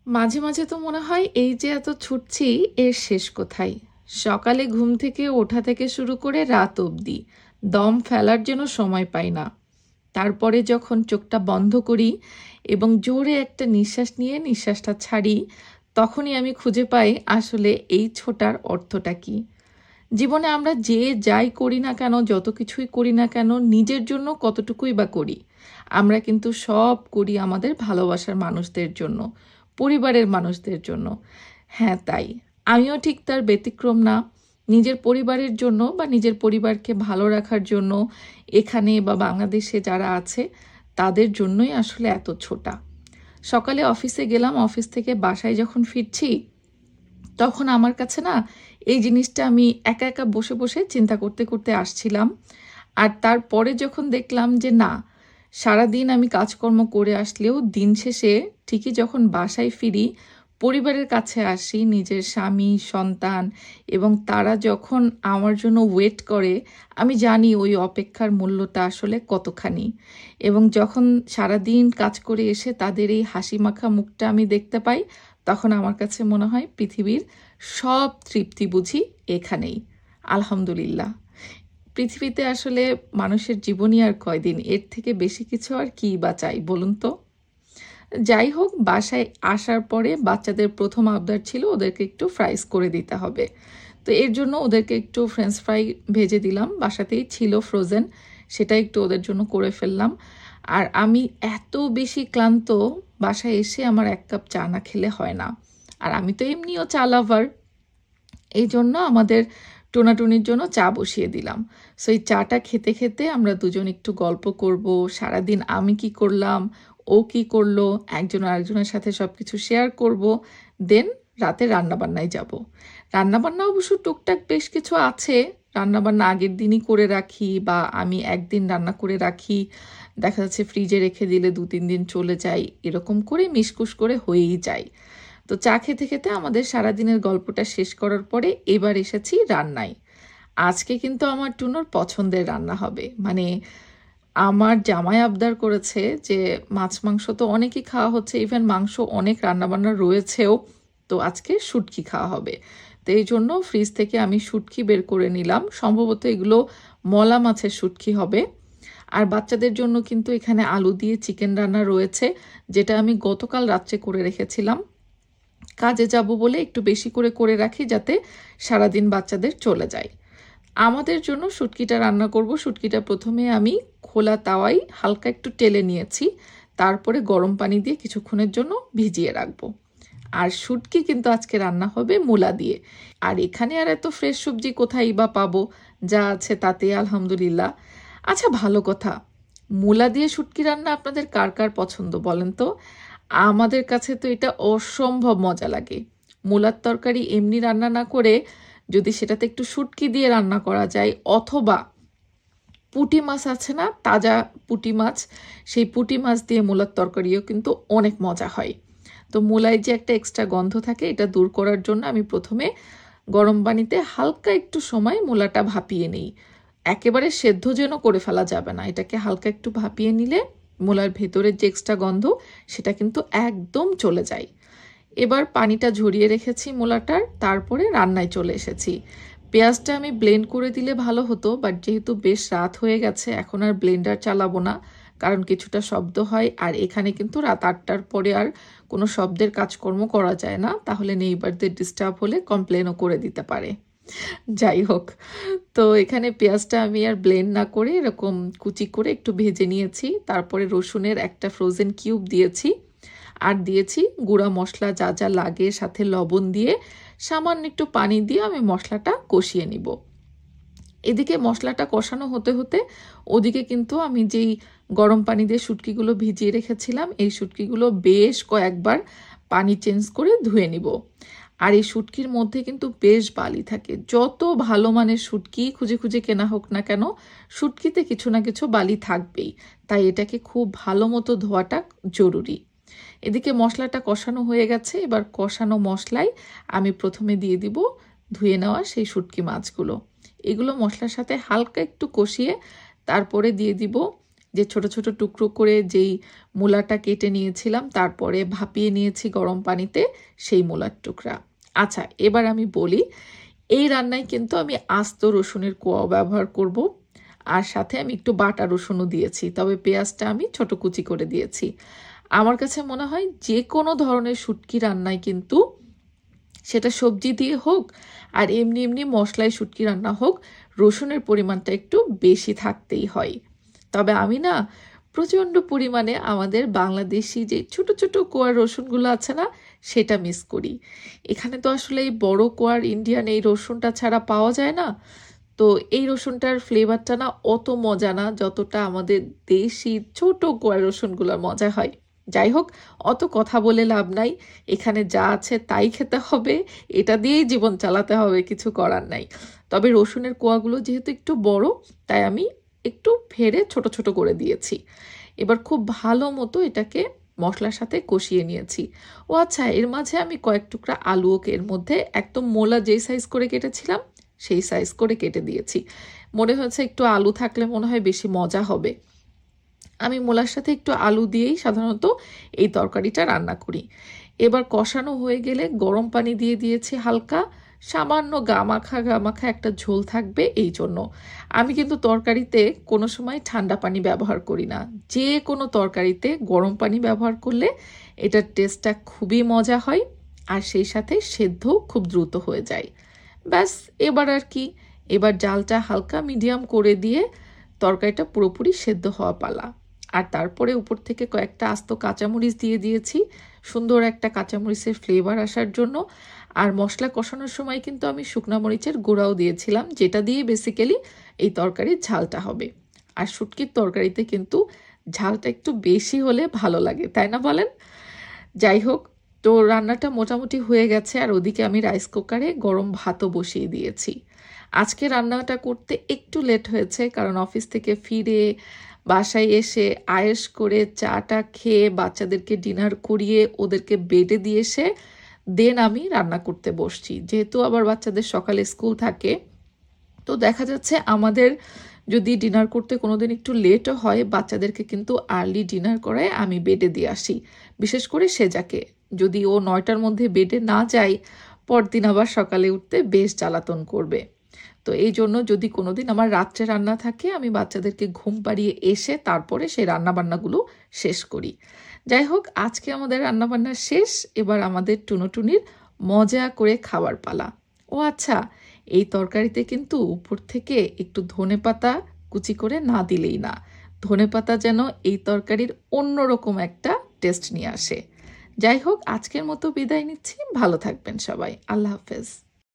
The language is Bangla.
মাঝে মাঝে তো মনে হয় এই যে এত ছুটছি, এর শেষ কোথায়। সকালে ঘুম থেকে ওঠা থেকে শুরু করে রাত অবধি দম ফেলার জন্য সময় পাই না। তারপরে যখন চোখটা বন্ধ করি এবং জোরে একটা নিঃশ্বাস নিয়ে নিঃশ্বাসটা ছাড়ি, তখনই আমি খুঁজে পাই আসলে এই ছোটার অর্থটা কি। জীবনে আমরা যে যাই করি না কেন, যত কিছুই করি না কেন, নিজের জন্য কতটুকুই বা করি। আমরা কিন্তু সব করি আমাদের ভালোবাসার মানুষদের জন্য, পরিবারের মানুষদের জন্য। হ্যাঁ, তাই আমিও ঠিক তার ব্যতিক্রম না। নিজের পরিবারের জন্য বা নিজের পরিবারকে ভালো রাখার জন্য এখানে বা বাংলাদেশে যারা আছে তাদের জন্যই আসলে এত ছোটা। সকালে অফিসে গেলাম, অফিস থেকে বাসায় যখন ফিরছি তখন আমার কাছে না এই জিনিসটা আমি একা একা বসে বসে চিন্তা করতে করতে আসছিলাম। আর তারপরে যখন দেখলাম যে না, সারাদিন আমি কাজকর্ম করে আসলেও দিন শেষে ঠিকই যখন বাসায় ফিরি, পরিবারের কাছে আসি, নিজের স্বামী সন্তান এবং তারা যখন আমার জন্য ওয়েট করে, আমি জানি ওই অপেক্ষার মূল্যটা আসলে কতখানি। এবং যখন সারাদিন কাজ করে এসে তাদের এই হাসি মাখা মুখটা আমি দেখতে পাই, তখন আমার কাছে মনে হয় পৃথিবীর সব তৃপ্তি বুঝি এখানেই। আলহামদুলিল্লাহ। পৃথিবীতে আসলে মানুষের জীবনই আর কয়দিন, এর থেকে বেশি কিছু আর কি বা চাই বলুন তো। যাই হোক, বাসায় আসার পরে বাচ্চাদের প্রথম আবদার ছিল ওদেরকে একটু ফ্রাইস করে দিতে হবে। তো এর জন্য ওদেরকে একটু ফ্রেঞ্চ ফ্রাই ভেজে দিলাম, বাসাতেই ছিল ফ্রোজেন, সেটা একটু ওদের জন্য করে ফেললাম। আর আমি এত বেশি ক্লান্ত, বাসায় এসে আমার এক কাপ চা না খেলে হয় না। আর আমি তো এমনিও চা লাভার, এই জন্য আমাদের টোনাটুনির জন্য চা বসিয়ে দিলাম। সো এই চাটা খেতে খেতে আমরা দুজন একটু গল্প করব, সারাদিন আমি কি করলাম, ও কি করলো, একজন আরেকজনের সাথে সব কিছু শেয়ার করব। দেন রাতে রান্নাবান্নায় যাব। রান্নাবান্না অবশ্য টুকটাক বেশ কিছু আছে। রান্নাবান্না আগের দিনই করে রাখি বা আমি একদিন রান্না করে রাখি, দেখা যাচ্ছে ফ্রিজে রেখে দিলে 2-3 দিন চলে যায়, এরকম করে মিশকুশ করে হয়েই যায়। তো চা খেতে খেতে আমাদের সারাদিনের গল্পটা শেষ করার পরে এবার এসেছি রান্নায়। আজকে কিন্তু আমার টুনোর পছন্দের রান্না হবে, মানে আমার জামাই আবদার করেছে যে মাছ মাংস তো অনেকই খাওয়া হচ্ছে, ইভেন মাংস অনেক রান্নাবান্না রয়েছেও, তো আজকে শুটকি খাওয়া হবে। তো এই জন্য ফ্রিজ থেকে আমি শুটকি বের করে নিলাম, সম্ভবত এগুলো মলা মাছের শুটকি হবে। আর বাচ্চাদের জন্য কিন্তু এখানে আলু দিয়ে চিকেন রান্না রয়েছে, যেটা আমি গতকাল রাত্রে করে রেখেছিলাম। কাজে যাব বলে একটু বেশি করে করে রাখি যাতে সারাদিন বাচ্চাদের চলে যায়। আমাদের জন্য শুটকিটা রান্না করব। শুটকিটা প্রথমে আমি খোলা তাওয়ায় হালকা একটু টেলে নিয়েছি, তারপরে গরম পানি দিয়ে কিছুক্ষণের জন্য ভিজিয়ে রাখবো। আর শুটকি কিন্তু আজকে রান্না হবে মূলা দিয়ে। আর এখানে আর এত ফ্রেশ সবজি কোথায় বা পাবো, যা আছে তাতে আলহামদুলিল্লাহ। আচ্ছা, ভালো কথা, মূলা দিয়ে শুটকি রান্না আপনাদের কার কার পছন্দ বলেন তো। আমাদের কাছে তো এটা অসম্ভব মজা লাগে। মূলার তরকারি এমনি রান্না না করে যদি সেটাতে একটু শুটকি দিয়ে রান্না করা যায়, অথবা পুঁটি মাছ আছে না, তাজা পুঁটি মাছ, সেই পুঁটি মাছ দিয়ে মূলার তরকারিও কিন্তু অনেক মজা হয়। তো মূলায় যে একটা এক্সট্রা গন্ধ থাকে, এটা দূর করার জন্য আমি প্রথমে গরম পানিতে হালকা একটু সময় মূলাটা ভাপিয়ে নিই। একেবারে সেদ্ধ যেন করে ফেলা যাবে না, এটাকে হালকা একটু ভাপিয়ে নিলে মূলার ভেতরের যে এক্সট্রা গন্ধ সেটা কিন্তু একদম চলে যায়। এবার পানিটা ঝরিয়ে রেখেছি মূলাটার, তারপরে রান্নায় চলে এসেছি। পেঁয়াজটা আমি ব্লেন্ড করে দিলে ভালো হতো, বাট যেহেতু বেশ রাত হয়ে গেছে এখন আর ব্লেন্ডার চালাবো না, কারণ কিছুটা শব্দ হয়। আর এখানে কিন্তু রাত 8টার পরে আর কোনো শব্দের কাজকর্ম করা যায় না, তাহলে নেইবারদের ডিস্টার্ব হলে কমপ্লেনও করে দিতে পারে। যাই হোক, তো এখানে পেঁয়াজটা আমি আর ব্লেন্ড না করে এরকম কুচি করে একটু ভেজে নিয়েছি, তারপরে রসুনের একটা ফ্রোজেন কিউব দিয়েছি, আর দিয়েছি গুঁড়া মশলা যা যা লাগে, সাথে লবণ দিয়ে সামান্য একটু পানি দিয়ে আমি মশলাটা কষিয়ে নিব। এদিকে মশলাটা কষানো হতে হতে ওদিকে কিন্তু আমি যেই গরম পানি দিয়ে শুটকিগুলো ভিজিয়ে রেখেছিলাম, এই শুটকিগুলো বেশ কয়েকবার পানি চেঞ্জ করে ধুয়ে নিব। আর এই শুটকির মধ্যে কিন্তু বেশ বালি থাকে, যত ভালো মানের শুটকি খুঁজে খুঁজে কেনা হোক না কেন, শুটকিতে কিছু না কিছু বালি থাকবেই। তাই এটাকে খুব ভালো মতো ধোয়াটা জরুরি। এদিকে মশলাটা কষানো হয়ে গেছে, এবার কষানো মশলায় আমি প্রথমে দিয়ে দিব ধুয়ে নেওয়া সেই শুটকি মাছগুলো। এগুলো মশলার সাথে হালকা একটু কষিয়ে তারপরে দিয়ে দিব যে ছোট ছোট টুকরো করে যেই মূলাটা কেটে নিয়েছিলাম, তারপরে ভাপিয়ে নিয়েছি গরম পানিতে সেই মূলার টুকরা। আচ্ছা, এবার আমি বলি, এই রান্নায় কিন্তু আমি আস্ত রসুনের কোয়া ব্যবহার করব, আর সাথে আমি একটু বাটা রসুনও দিয়েছি, তবে পেঁয়াজটা আমি ছোট কুচি করে দিয়েছি। আমার কাছে মনে হয় যে কোনো ধরনের শুটকি রান্নায় কিন্তু, সেটা সবজি দিয়ে হোক আর এমনি এমনি মশলায় শুটকি রান্না হোক, রসুনের পরিমাণটা একটু বেশি থাকতেই হয়। তবে আমি না প্রচণ্ড পরিমাণে আমাদের বাংলাদেশি যে ছোট ছোট কোয়ার রসুনগুলো আছে না, সেটা মিস করি। এখানে তো আসলে এই বড় কোয়ার ইন্ডিয়ান এই রসুনটা ছাড়া পাওয়া যায় না। তো এই রসুনটার ফ্লেভারটা না অত মজা না যতটা আমাদের দেশি ছোট কোয়ার রসুনগুলোর মজা হয়। যাই হোক, অত কথা বলে লাভ নাই, এখানে যা আছে তাই খেতে হবে, এটা দিয়েই জীবন চালাতে হবে, কিছু করার নাই। তবে রসুনের কোয়াগুলো যেহেতু একটু বড়, তাই আমি একটু ফেরে ছোট ছোট করে দিয়েছি। এবার খুব ভালো মতো এটাকে মশলার সাথে কষিয়ে নিয়েছি। ও আচ্ছা, এর মাঝে আমি কয়েক টুকরা আলুওকে এর মধ্যে একদম মোলা যেই সাইজ করে কেটেছিলাম সেই সাইজ করে কেটে দিয়েছি। মনে হয়েছে একটু আলু থাকলে মনে হয় বেশি মজা হবে। আমি মূলার সাথে একটু আলু দিয়েই সাধারণত এই তরকারিটা রান্না করি। এবার কষানো হয়ে গেলে গরম পানি দিয়ে দিয়েছি হালকা, সামান্য গামাখা গামাখা একটা ঝোল থাকবে এই জন্য। আমি কিন্তু তরকারিতে কোনো সময় ঠান্ডা পানি ব্যবহার করি না, যে কোনো তরকারিতে গরম পানি ব্যবহার করলে এটার টেস্টটা খুবই মজা হয়, আর সেই সাথে সেদ্ধও খুব দ্রুত হয়ে যায়। ব্যাস, এবার আর কি, এবার জালটা হালকা মিডিয়াম করে দিয়ে তরকারিটা পুরোপুরি সেদ্ধ হওয়া পালা। আর তারপরে উপর থেকে কয়েকটা আস্ত কাঁচামরিচ দিয়ে দিয়েছি, সুন্দর একটা কাঁচামরিচের ফ্লেভার আসার জন্য। আর মশলা কষানোর সময় কিন্তু আমি শুকনা মরিচের গুঁড়াও দিয়েছিলাম, যেটা দিয়ে বেসিক্যালি এই তরকারির ঝালটা হবে। আর শুটকির তরকারিতে কিন্তু ঝালটা একটু বেশি হলে ভালো লাগে, তাই না বলেন? যাই হোক, তো রান্নাটা মোটামুটি হয়ে গেছে, আর ওদিকে আমি রাইস কুকারে গরম ভাতও বসিয়ে দিয়েছি। আজকে রান্নাটা করতে একটু লেট হয়েছে, কারণ অফিস থেকে ফিরে বাসায় এসে আয়েশ করে চাটা খেয়ে বাচ্চাদেরকে ডিনার করিয়ে ওদেরকে বেডে দিয়ে এসে দেন আমি রান্না করতে বসছি। যেহেতু আবার বাচ্চাদের সকালে স্কুল থাকে, তো দেখা যাচ্ছে আমাদের যদি ডিনার করতে কোনোদিন একটু লেটও হয়, বাচ্চাদেরকে কিন্তু আর্লি ডিনার করায় আমি বেডে দিয়ে আসি। বিশেষ করে সেজাকে, যদি ও 9টার মধ্যে বেডে না যায়, পরদিন আবার সকালে উঠতে বেশ জ্বালাতন করবে। তো এই জন্য যদি কোনোদিন আমার রাত্রে রান্না থাকে, আমি বাচ্চাদেরকে ঘুম পাড়িয়ে এসে তারপরে সেই রান্নাবান্নাগুলো শেষ করি। যাই হোক, আজকে আমাদের রান্নাবান্না শেষ, এবার আমাদের টুনোটুনির মজা করে খাবার পালা। ও আচ্ছা, এই তরকারিতে কিন্তু উপর থেকে একটু ধনেপাতা কুচি করে না দিলেই না। ধনেপাতা যেন এই তরকারির অন্যরকম একটা টেস্ট নিয়ে আসে। যাই হোক, আজকের মতো বিদায় নিচ্ছি, ভালো থাকবেন সবাই, আল্লাহ হাফেজ।